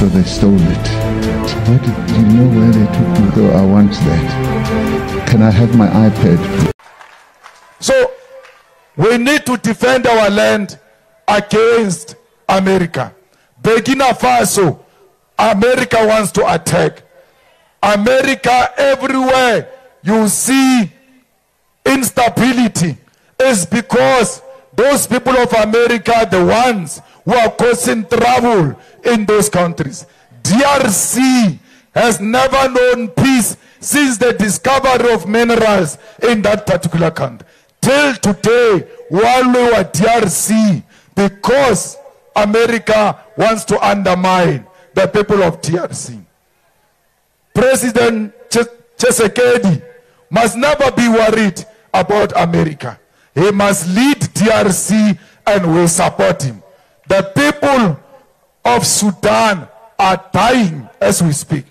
so they stole it. What, do you know where they took me? Though I want that. Can I have my iPad? So we need to defend our land against America. Burkina Faso, America wants to attack. America, everywhere you see instability is because those people of America are the ones who are causing trouble in those countries. DRC has never known peace since the discovery of minerals in that particular country. Till today, while we were DRC, because America wants to undermine the people of DRC. President Tshisekedi must never be worried about America. He must lead DRC and we support him. The people of Sudan are dying as we speak.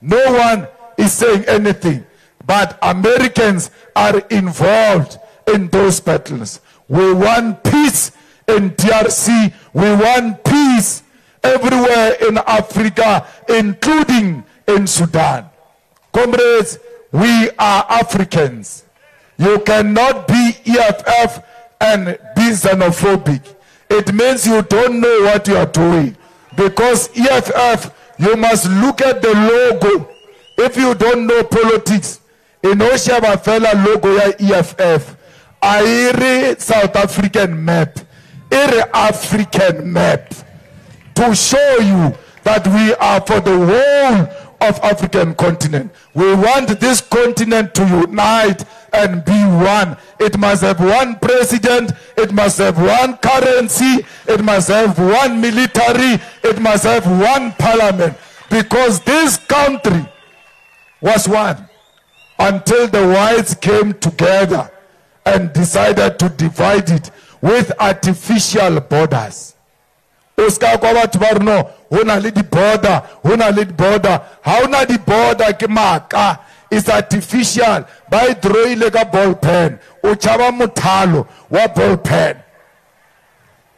No one is saying anything, but Americans are involved in those battles. We want peace in DRC. We want peace everywhere in Africa, including in Sudan. Comrades, we are Africans. You cannot be EFF and be xenophobic. It means you don't know what you are doing. Because EFF, you must look at the logo. If you don't know politics, in Oshaba fella logo ya EFF, Airi South African map, African map, to show you that we are for the whole of African continent. We want this continent to unite and be one. It must have one president, it must have one currency, it must have one military, it must have one parliament, because this country was one until the whites came together and decided to divide it with artificial borders. Uska kwa watu barno, huna lidi border, huna lidi border. Hauna di border kimaka is artificial. By drawing like a ball pen, uchaba mutalo wa ball pen.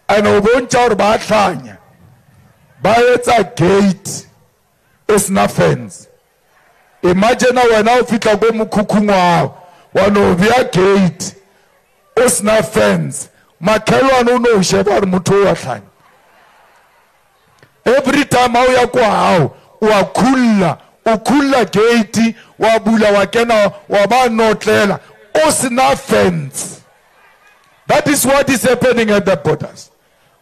And ubuncha urbatlanya. By it's a gate, it's nothing. Imagine when I fika go mukukungwa, wano via gate, it's nothing. Makelo anuno usheba mutu watlanya. Every time I go ukula gate, wabula wakena, wabanotlela, osna fence. That is what is happening at the borders.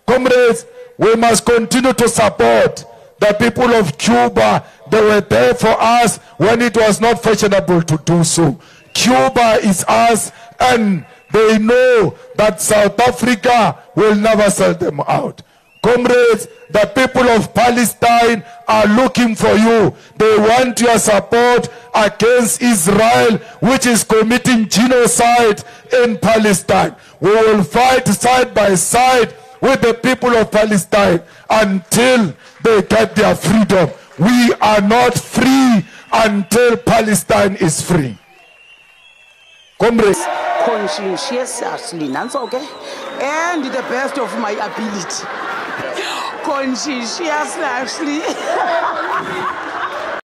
Comrades, we must continue to support the people of Cuba. They were there for us when it was not fashionable to do so. Cuba is us, and they know that South Africa will never sell them out. Comrades, the people of Palestine are looking for you. They want your support against Israel, which is committing genocide in Palestine. We will fight side by side with the people of Palestine until they get their freedom. We are not free until Palestine is free. Comrades. Conscientiously, okay? And the best of my ability. Conscientiously.